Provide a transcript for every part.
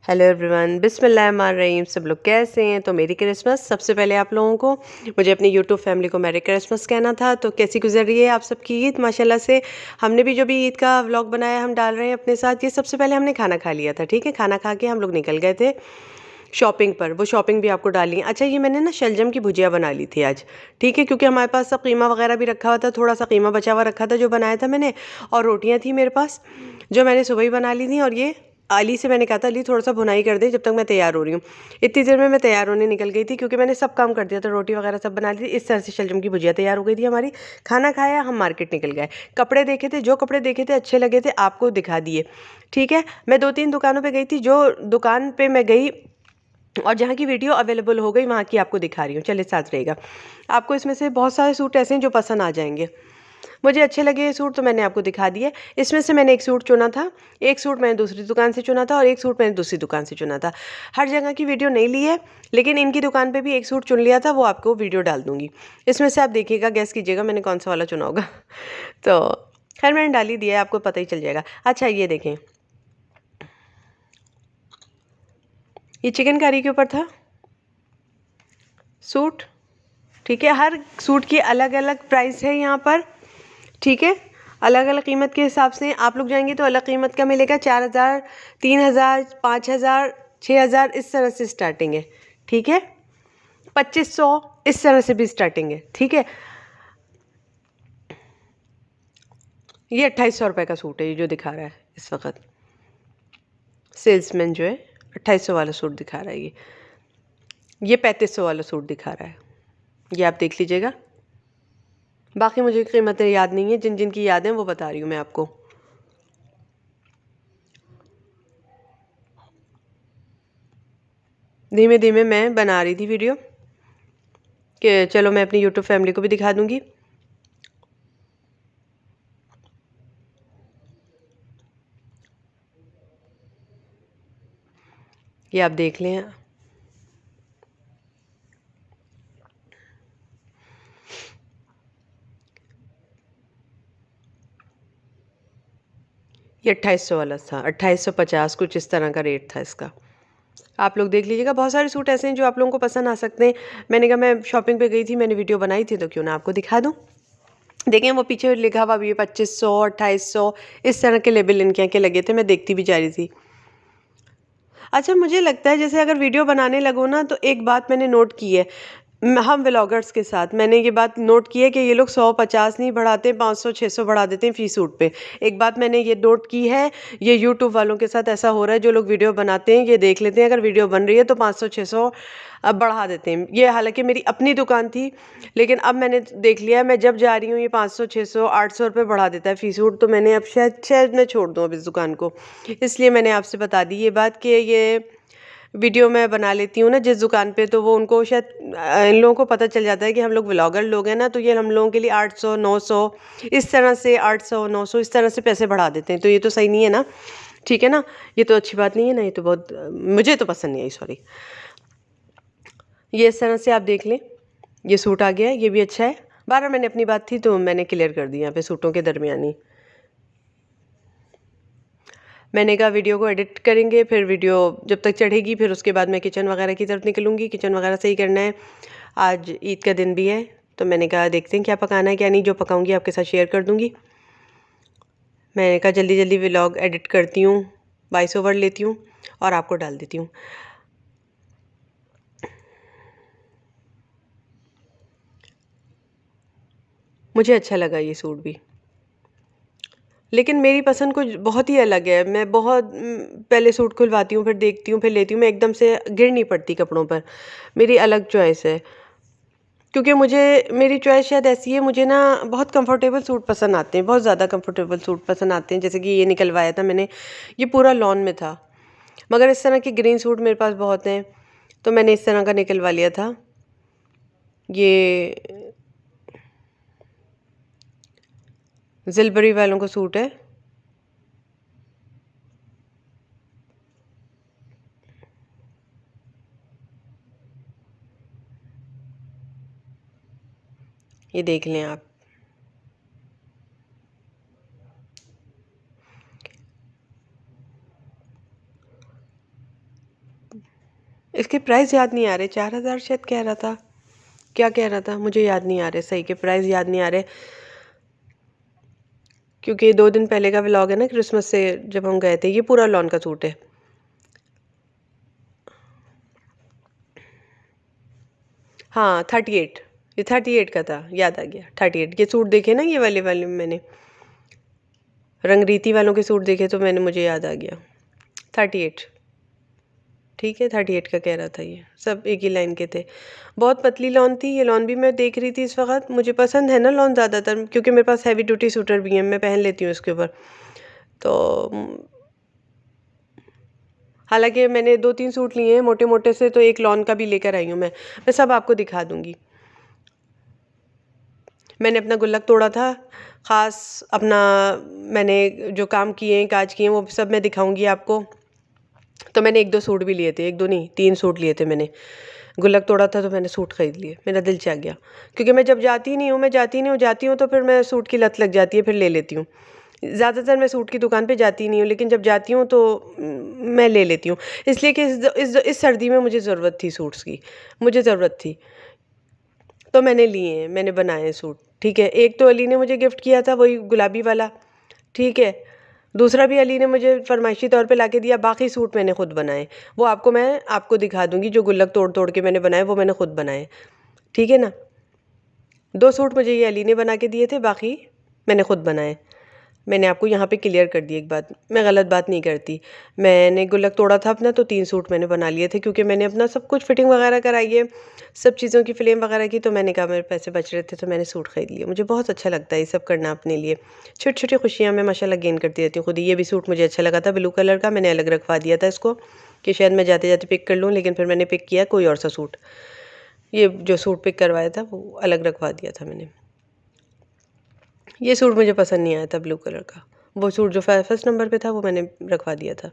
Hello everyone, बिस्मिल्लाहिर्रहमानिर्रहीम। सब लोग कैसे हैं? तो मेरी क्रिसमस सबसे पहले आप लोगों को मुझे अपनी यूट्यूब फैमिली को मेरी क्रिसमस कहना था। तो कैसी गुजर रही है आप सबकी ईद? माशाल्लाह से हमने भी जो भी ईद का व्लॉग बनाया हम डाल रहे हैं अपने साथ। ये सबसे पहले हमने खाना खा लिया था, ठीक है। खाना खा के हम लोग निकल गए थे शॉपिंग पर। वो शॉपिंग भी आपको डाली है। अच्छा, ये मैंने ना शलजम की भुजिया बना ली थी आज, ठीक है, क्योंकि हमारे पास सब कीमा वगैरह भी रखा हुआ था, थोड़ा सा कीमा बचा हुआ रखा था जो बनाया था मैंने, और रोटियां थी मेरे पास जो मैंने सुबह ही बना ली थी। और ये अली से मैंने कहा था अली थोड़ा सा भुनाई कर दे जब तक मैं तैयार हो रही हूँ। इतनी देर में मैं तैयार होने निकल गई थी क्योंकि मैंने सब काम कर दिया था, रोटी वगैरह सब बना ली थी। इस तरह से शलजम की भुजिया तैयार हो गई थी हमारी। खाना खाया, हम मार्केट निकल गए। कपड़े देखे थे, जो कपड़े देखे थे अच्छे लगे थे आपको दिखा दिए, ठीक है। मैं 2-3 दुकानों पे गई थी, जो दुकान पे मैं गई और जहाँ की वीडियो अवेलेबल हो गई वहाँ की आपको दिखा रही हूँ। चलिए साथ रहेगा। आपको इसमें से बहुत सारे सूट ऐसे हैं जो पसंद आ जाएंगे। मुझे अच्छे लगे ये सूट तो मैंने आपको दिखा दिए। इसमें से मैंने एक सूट चुना था, एक सूट मैंने दूसरी दुकान से चुना था और एक सूट मैंने दूसरी दुकान से चुना था। हर जगह की वीडियो नहीं ली है, लेकिन इनकी दुकान पे भी एक सूट चुन लिया था, वो आपको वीडियो डाल दूंगी। इसमें से आप देखिएगा, गैस कीजिएगा मैंने कौन सा वाला चुना होगा। तो खैर मैंने डाल ही दिया है, आपको पता ही चल जाएगा। अच्छा ये देखें, ये चिकन करी के ऊपर था सूट, ठीक है। हर सूट की अलग अलग प्राइस है यहाँ पर, ठीक है। अलग अलग कीमत के हिसाब से आप लोग जाएंगे तो अलग कीमत का मिलेगा। 4,000, 3,000, 5,000, 6,000 इस तरह से स्टार्टिंग है, ठीक है। 2,500 इस तरह से भी स्टार्टिंग है, ठीक है। ये 2,800 रुपये का सूट है, ये जो दिखा रहा है इस वक्त सेल्समैन जो है, 2,800 वाला सूट दिखा रहा है। ये 3,500 वाला सूट दिखा रहा है, ये आप देख लीजिएगा। बाकी मुझे कीमतें याद नहीं है, जिन जिन की याद है वो बता रही हूँ मैं आपको। धीमे धीमे मैं बना रही थी वीडियो कि चलो मैं अपनी यूट्यूब फैमिली को भी दिखा दूंगी। ये आप देख लें। ये 2,800 वाला था, 2,850 कुछ इस तरह का रेट था इसका। आप लोग देख लीजिएगा, बहुत सारे सूट ऐसे हैं जो आप लोगों को पसंद आ सकते हैं। मैंने कहा मैं शॉपिंग पे गई थी, मैंने वीडियो बनाई थी, तो क्यों ना आपको दिखा दूँ। देखें वो पीछे लिखा हुआ भी है 2,500, 2,800 इस तरह के लेबल इनके यहाँ के लगे थे, मैं देखती भी जा रही थी। अच्छा मुझे लगता है जैसे अगर वीडियो बनाने लगो ना, तो एक बात मैंने नोट की है, हम व्लॉगर्स के साथ मैंने ये बात नोट की है कि ये लोग 150 नहीं बढ़ाते, 500 600 बढ़ा देते हैं फी सूट पे। एक बात मैंने ये नोट की है, ये यूट्यूब वालों के साथ ऐसा हो रहा है। जो लोग वीडियो बनाते हैं ये देख लेते हैं, अगर वीडियो बन रही है तो 500 600 अब बढ़ा देते हैं। ये हालांकि मेरी अपनी दुकान थी, लेकिन अब मैंने देख लिया है, मैं जब जा रही हूँ ये 500 600 800 रुपये बढ़ा देता है फी सूट। तो मैंने अब शायद शायद मैं छोड़ दूँ अब इस दुकान को। इसलिए मैंने आपसे बता दी ये बात कि ये वीडियो मैं बना लेती हूँ ना जिस दुकान पे, तो वो उनको शायद इन लोगों को पता चल जाता है कि हम लोग व्लॉगर लोग हैं ना, तो ये हम लोगों के लिए 800 900 इस तरह से 800 900 इस तरह से पैसे बढ़ा देते हैं। तो ये तो सही नहीं है ना, ठीक है ना। ये तो अच्छी बात नहीं है ना, ये तो बहुत मुझे तो पसंद नहीं आई, सॉरी। ये इस तरह से आप देख लें, ये सूट आ गया है, ये भी अच्छा है। 12 मैंने अपनी बात थी तो मैंने क्लियर कर दी यहाँ पे सूटों के दरमियानी। मैंने कहा वीडियो को एडिट करेंगे, फिर वीडियो जब तक चढ़ेगी फिर उसके बाद मैं किचन वगैरह की तरफ निकलूँगी। किचन वगैरह सही करना है, आज ईद का दिन भी है, तो मैंने कहा देखते हैं क्या पकाना है क्या नहीं, जो पकाऊंगी आपके साथ शेयर कर दूँगी। मैंने कहा जल्दी जल्दी व्लॉग एडिट करती हूँ, वॉइस ओवर लेती हूँ और आपको डाल देती हूँ। मुझे अच्छा लगा ये सूट भी, लेकिन मेरी पसंद कुछ बहुत ही अलग है। मैं बहुत पहले सूट खुलवाती हूँ, फिर देखती हूँ, फिर लेती हूँ। मैं एकदम से गिर नहीं पड़ती कपड़ों पर, मेरी अलग चॉइस है। क्योंकि मुझे मेरी चॉइस शायद ऐसी है, मुझे ना बहुत कंफर्टेबल सूट पसंद आते हैं, बहुत ज़्यादा कंफर्टेबल सूट पसंद आते हैं। जैसे कि ये निकलवाया था मैंने, ये पूरा लॉन में था, मगर इस तरह के ग्रीन सूट मेरे पास बहुत हैं, तो मैंने इस तरह का निकलवा लिया था। ये जिलबरी वालों का सूट है। ये देख लें आप, इसके प्राइस याद नहीं आ रहे, 4000 शायद कह रहा था, क्या कह रहा था मुझे याद नहीं आ रहे, सही के प्राइस याद नहीं आ रहे, क्योंकि 2 दिन पहले का व्लॉग है ना, क्रिसमस से जब हम गए थे। ये पूरा लॉन का सूट है। हाँ 38, ये 38 का था, याद आ गया 38। ये सूट देखे ना, ये वाले वाले मैंने रंगरीती वालों के सूट देखे तो मैंने मुझे याद आ गया 38। ठीक है 38 का कह रहा था। ये सब एक ही लाइन के थे। बहुत पतली लॉन थी ये लॉन भी, मैं देख रही थी इस वक्त। मुझे पसंद है ना लॉन ज़्यादातर, क्योंकि मेरे पास हैवी ड्यूटी सूटर भी है, मैं पहन लेती हूँ इसके ऊपर। तो हालांकि मैंने 2-3 सूट लिए हैं मोटे मोटे से, तो एक लॉन का भी लेकर आई हूँ मैं सब आपको दिखा दूँगी। मैंने अपना गुल्लक तोड़ा था, ख़ास अपना मैंने जो काम किए हैं, काज किए हैं, वो सब मैं दिखाऊंगी आपको। तो मैंने 1-2 सूट भी लिए थे, 1-2 नहीं 3 सूट लिए थे मैंने। गुल्लक तोड़ा था तो मैंने सूट ख़रीद लिए, मेरा दिल चाह गया, क्योंकि मैं जब जाती नहीं हूँ, मैं जाती नहीं हूँ, जाती हूँ तो फिर मैं सूट की लत लग जाती है, फिर ले लेती हूँ। ज़्यादातर मैं सूट की दुकान पे जाती नहीं हूँ, लेकिन जब जाती हूँ तो मैं ले लेती हूँ। इसलिए कि इस सर्दी में मुझे ज़रूरत थी सूट्स की, मुझे ज़रूरत थी, तो मैंने लिए हैं, मैंने बनाए हैं सूट। ठीक है, एक तो अली ने मुझे गिफ्ट किया था, वही गुलाबी वाला। ठीक है, दूसरा भी अली ने मुझे फरमाइशी तौर पे लाके दिया। बाकी सूट मैंने खुद बनाए, वो मैं आपको दिखा दूंगी। जो गुल्लक तोड़ तोड़ के मैंने बनाए वो मैंने खुद बनाए। ठीक है ना। 2 सूट मुझे ये अली ने बना के दिए थे, बाकी मैंने खुद बनाए। मैंने आपको यहाँ पे क्लियर कर दी एक बात, मैं गलत बात नहीं करती। मैंने गुल्लक तोड़ा था अपना, तो 3 सूट मैंने बना लिए थे, क्योंकि मैंने अपना सब कुछ फिटिंग वगैरह कराई है, सब चीज़ों की फ्लेम वगैरह की। तो मैंने कहा मेरे पैसे बच रहे थे तो मैंने सूट खरीद लिए। मुझे बहुत अच्छा लगता है ये सब करना अपने लिए। छोटी छोटी खुशियाँ मैं माशाल्लाह गेन करती रहती हूँ खुद ही। ये भी सूट मुझे अच्छा लगा था, ब्लू कलर का, मैंने अलग रखवा दिया था इसको कि शायद मैं जाते जाते पिक कर लूँ, लेकिन फिर मैंने पिक किया कोई और सा सूट। ये जो सूट पिक करवाया था वो अलग रखवा दिया था मैंने। ये सूट मुझे पसंद नहीं आया था ब्लू कलर का, वो सूट जो फर्स्ट नंबर पे था वो मैंने रखवा दिया था।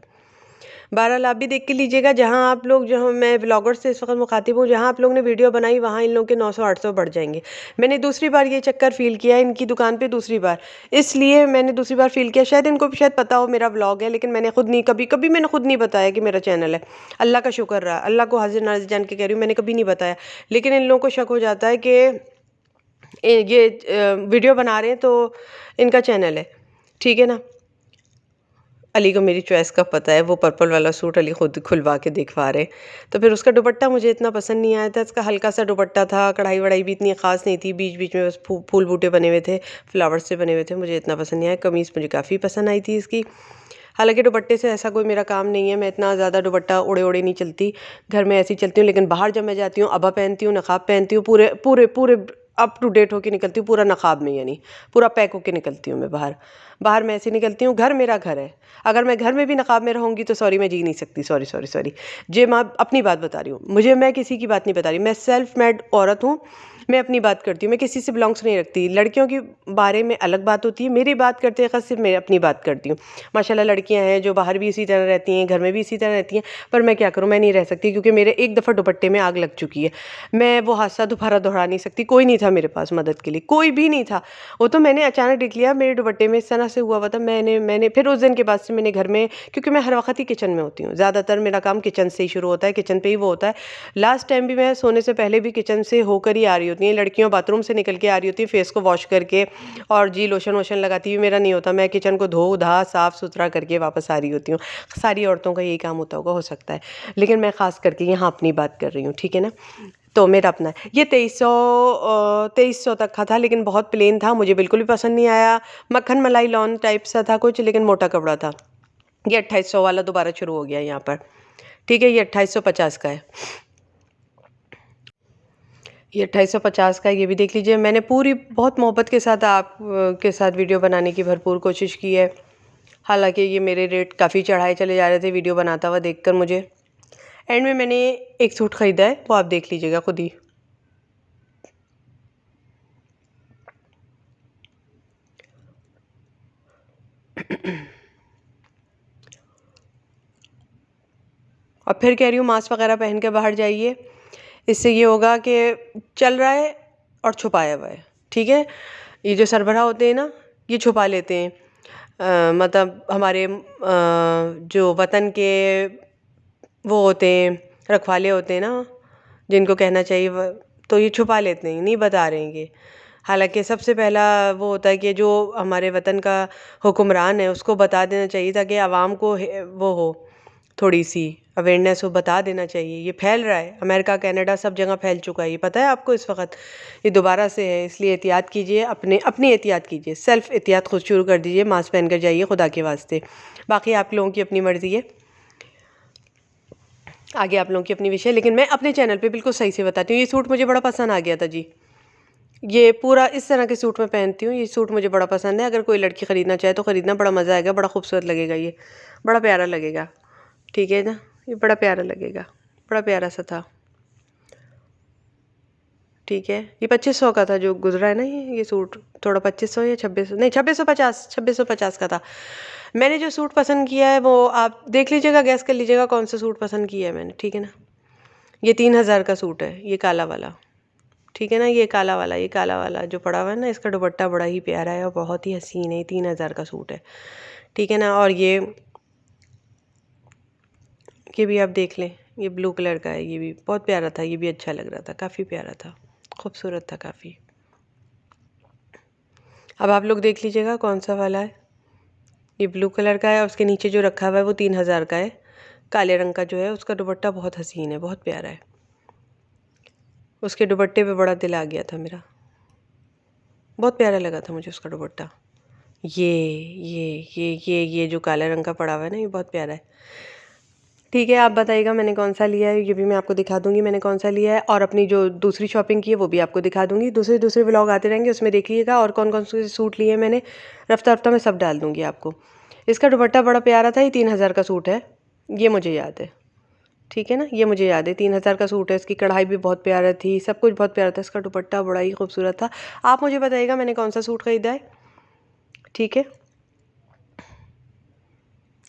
बहरहाल आप भी देख के लीजिएगा, जहाँ आप लोग, जो मैं ब्लॉगर्स से इस वक्त मुखातिब हूँ, जहाँ आप लोग ने वीडियो बनाई वहाँ इन लोगों के 900-800 बढ़ जाएंगे। मैंने दूसरी बार ये चक्कर फ़ील किया इनकी दुकान पे, दूसरी बार, इसलिए मैंने दूसरी बार फ़ील किया। शायद इनको भी शायद पता हो मेरा ब्लॉग है, लेकिन मैंने खुद नहीं, कभी कभी मैंने खुद नहीं बताया कि मेरा चैनल है। अल्लाह का शुक्र रहा, अल्लाह को हाजिर नाजिर जान के कह रही हूँ, मैंने कभी नहीं बताया। लेकिन इन लोगों को शक हो जाता है कि ये वीडियो बना रहे हैं तो इनका चैनल है। ठीक है ना। अली को मेरी चॉइस का पता है, वो पर्पल वाला सूट अली खुद खुलवा के दिखवा रहे। तो फिर उसका दुपट्टा मुझे इतना पसंद नहीं आया था। इसका हल्का सा दुपट्टा था, कढ़ाई वढ़ाई भी इतनी ख़ास नहीं थी, बीच बीच में बस फूल बूटे बने हुए थे, फ्लावर्स से बने हुए थे, मुझे इतना पसंद नहीं आया। कमीज़ मुझे काफ़ी पसंद आई थी इसकी। हालांकि दुपट्टे से ऐसा कोई मेरा काम नहीं है, मैं इतना ज़्यादा दुपट्टा उड़े उड़े नहीं चलती, घर में ऐसी चलती हूँ। लेकिन बाहर जब मैं जाती हूँ, अबा पहनती हूँ, नकाब पहनती हूँ, पूरे पूरे पूरे अप टू डेट होके निकलती हूँ, पूरा नकाब में, यानी पूरा पैक होके निकलती हूँ मैं बाहर। बाहर मैं ऐसे निकलती हूँ, घर मेरा घर है। अगर मैं घर में भी नकाब में रहूँगी तो सॉरी मैं जी नहीं सकती, सॉरी सॉरी सॉरी। जे मैं अपनी बात बता रही हूँ, मैं किसी की बात नहीं बता रही, मैं सेल्फ मेड औरत हूँ, मैं अपनी बात करती हूँ, मैं किसी से बिलोंग्स नहीं रखती। लड़कियों की बारे में अलग बात होती है, मेरी बात करते वक्त सिर्फ मैं अपनी बात करती हूँ। माशाल्लाह लड़कियाँ हैं जो बाहर भी इसी तरह रहती हैं, घर में भी इसी तरह रहती हैं, पर मैं क्या करूँ, मैं नहीं रह सकती, क्योंकि मेरे एक दफ़ा दुपट्टे में आग लग चुकी है। मैं वो हादसा दोबारा दोहरा नहीं सकती। कोई नहीं था मेरे पास मदद के लिए, कोई भी नहीं था। वो तो मैंने अचानक देख लिया मेरे दुपट्टे में इस तरह से हुआ था। मैंने फिर उस दिन के बाद से मैंने घर में, क्योंकि मैं हर वक्त ही किचन में होती हूँ, ज़्यादातर मेरा काम किचन से ही शुरू होता है, किचन पे ही वो होता है। लास्ट टाइम भी मैं सोने से पहले भी किचन से होकर ही आ रही होती हैं लड़कियों, बाथरूम से निकल के आ रही होती है फेस को वॉश करके, और जी लोशन वोशन लगाती हुई। मेरा नहीं होता, मैं किचन को धो धा साफ़ सुथरा करके वापस आ रही होती हूँ। सारी औरतों का यही काम होता होगा, हो सकता है, लेकिन मैं ख़ास करके यहाँ अपनी बात कर रही हूँ। ठीक है ना। तो मेरा अपना है। ये 2300 तक का था, लेकिन बहुत प्लेन था, मुझे बिल्कुल भी पसंद नहीं आया। मक्खन मलाई लॉन टाइप सा था कुछ, लेकिन मोटा कपड़ा था। ये 2800 वाला दोबारा शुरू हो गया यहाँ पर। ठीक है, ये 2850 का है। ये 2850 का है, ये भी देख लीजिए। मैंने पूरी बहुत मोहब्बत के साथ आप के साथ वीडियो बनाने की भरपूर कोशिश की है। हालांकि ये मेरे रेट काफ़ी चढ़ाए चले जा रहे थे वीडियो बनाता हुआ देखकर मुझे। एंड में मैंने एक सूट ख़रीदा है, वो आप देख लीजिएगा खुद ही। और फिर कह रही हूँ मास्क वगैरह पहन के बाहर जाइए, इससे ये होगा कि चल रहा है और छुपाया हुआ है। ठीक है, ये जो सरबराह होते हैं ना, ये छुपा लेते हैं। मतलब हमारे जो वतन के वो होते हैं, रखवाले होते हैं ना, जिनको कहना चाहिए तो ये छुपा लेते हैं, नहीं बता रहे हैं ये। हालांकि सबसे पहला वो होता है कि जो हमारे वतन का हुक्मरान है उसको बता देना चाहिए, ताकि आवाम को वो हो, थोड़ी सी अवेयरनेस हो, बता देना चाहिए। ये फैल रहा है, अमेरिका कनाडा सब जगह फैल चुका है, ये पता है आपको इस वक्त। ये दोबारा से है, इसलिए एहतियात कीजिए, अपनी एहतियात कीजिए, सेल्फ एहतियात खुद शुरू कर दीजिए, मास्क पहन कर जाइए खुदा के वास्ते। बाकी आप लोगों की अपनी मर्ज़ी है, आगे आप लोगों की अपनी विषय। लेकिन मैं अपने चैनल पे बिल्कुल सही से बताती हूँ। ये सूट मुझे बड़ा पसंद आ गया था जी, ये पूरा इस तरह के सूट मैं पहनती हूँ, ये सूट मुझे बड़ा पसंद है। अगर कोई लड़की ख़रीदना चाहे तो ख़रीदना, बड़ा मज़ा आएगा, बड़ा खूबसूरत लगेगा, ये बड़ा प्यारा लगेगा, ठीक है ना, ये बड़ा प्यारा लगेगा, बड़ा प्यारा सा था, ठीक है। ये 2500 का था जो गुजरा है ना, ये सूट थोड़ा 2500 या 2600, नहीं 2650 का था। मैंने जो सूट पसंद किया है वो आप देख लीजिएगा, गैस कर लीजिएगा कौन सा सूट पसंद किया है मैंने, ठीक है ना। ये 3000 का सूट है, ये काला वाला, ठीक है ना, ये काला वाला जो पड़ा हुआ है ना, इसका दुपट्टा बड़ा ही प्यारा है और बहुत ही हसीन है। 3000 का सूट है, ठीक है ना। और ये भी आप देख लें, ये ब्लू कलर का है, ये भी बहुत प्यारा था, ये भी अच्छा लग रहा था, काफ़ी प्यारा था, खूबसूरत था काफ़ी। अब आप लोग देख लीजिएगा कौन सा वाला है। ये ब्लू कलर का है और उसके नीचे जो रखा हुआ है वो 3000 का है, काले रंग का जो है, उसका दुपट्टा बहुत हसीन है, बहुत प्यारा है। उसके दुपट्टे पे बड़ा दिल आ गया था मेरा, बहुत प्यारा लगा था मुझे उसका दुपट्टा। ये जो काले रंग का पड़ा हुआ है ना, ये बहुत प्यारा है, ठीक है। आप बताइएगा मैंने कौन सा लिया है, ये भी मैं आपको दिखा दूंगी मैंने कौन सा लिया है, और अपनी जो दूसरी शॉपिंग की है वो भी आपको दिखा दूंगी। दूसरे व्लॉग आते रहेंगे, उसमें देख लीजिएगा और कौन कौन से सूट लिए मैंने, रफ्ता रफ्ता मैं सब डाल दूंगी आपको। इसका दुपट्टा बड़ा प्यारा था, ये 3000 का सूट है, ये मुझे याद है, ठीक है ना, ये मुझे याद है 3000 का सूट है। इसकी कढ़ाई भी बहुत प्यारा थी, सब कुछ बहुत प्यारा था, इसका दुपट्टा बड़ा ही खूबसूरत था। आप मुझे बताइएगा मैंने कौन सा सूट ख़रीदा है, ठीक है।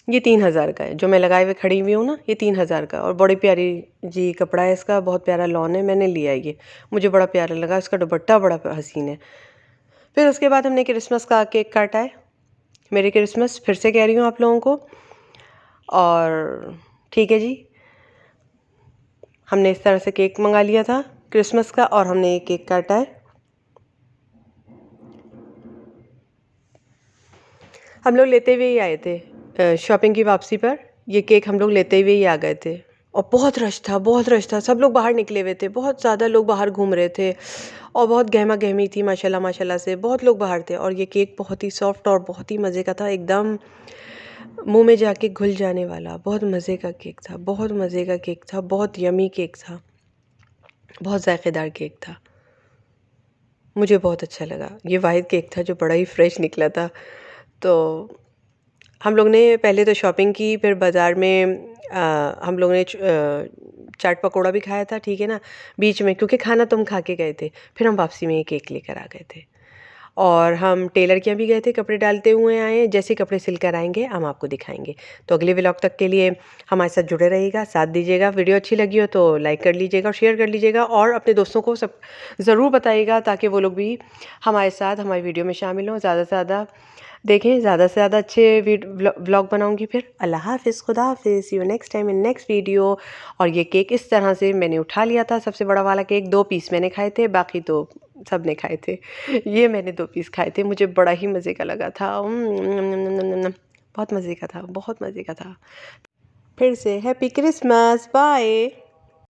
ये 3000 का है जो मैं लगाए हुए खड़ी हुई हूँ ना, ये 3000 का, और बड़ी प्यारी जी कपड़ा है इसका, बहुत प्यारा लॉन है, मैंने लिया है ये, मुझे बड़ा प्यारा लगा, इसका दुपट्टा बड़ा हसीन है। फिर उसके बाद हमने क्रिसमस का केक काटा है, मेरी क्रिसमस फिर से कह रही हूँ आप लोगों को, और ठीक है जी, हमने इस तरह से केक मंगा लिया था क्रिसमस का, और हमने ये केक काटा है। हम लोग लेते हुए ही आए थे शॉपिंग की वापसी पर, ये केक हम लोग लेते हुए ही आ गए थे। और बहुत रश था, बहुत रश था, सब लोग बाहर निकले हुए थे, बहुत ज़्यादा लोग बाहर घूम रहे थे, और बहुत गहमा गहमी थी माशाल्लाह माशाल्लाह से, बहुत लोग बाहर थे। और ये केक बहुत ही सॉफ्ट और बहुत ही मज़े का था, एकदम मुंह में जाके घुल जाने वाला, बहुत मज़े का केक था, बहुत मज़े का केक था, बहुत यमी केक था, बहुत जायकेदार केक था, मुझे बहुत अच्छा लगा। ये वाहिद केक था जो बड़ा ही फ्रेश निकला था। तो हम लोग ने पहले तो शॉपिंग की, फिर बाज़ार में हम लोग ने चाट पकौड़ा भी खाया था, ठीक है ना, बीच में, क्योंकि खाना तो हम खा के गए थे। फिर हम वापसी में ये केक लेकर आ गए थे, और हम टेलर के यहाँ भी गए थे, कपड़े डालते हुए आए हैं, जैसे कपड़े सिल कर आएंगे हम आपको दिखाएंगे। तो अगले व्लॉग तक के लिए हमारे साथ जुड़े रहिएगा, साथ दीजिएगा। वीडियो अच्छी लगी हो तो लाइक कर लीजिएगा और शेयर कर लीजिएगा, और अपने दोस्तों को सब ज़रूर बताइएगा, ताकि वो लोग भी हमारे साथ हमारी वीडियो में शामिल हों, ज़्यादा से ज़्यादा देखें, ज़्यादा से ज़्यादा अच्छे व्लॉग बनाऊंगी। फिर अल्लाह हाफ़िज़, खुदा हाफ़िज़, see you next time in next video. और ये केक इस तरह से मैंने उठा लिया था, सबसे बड़ा वाला केक 2 पीस मैंने खाए थे, बाकी तो सब ने खाए थे। ये मैंने 2 पीस खाए थे, मुझे बड़ा ही मज़े का लगा था, बहुत मज़े का था, बहुत मज़े का था। फिर से हैप्पी क्रिसमस, बाय।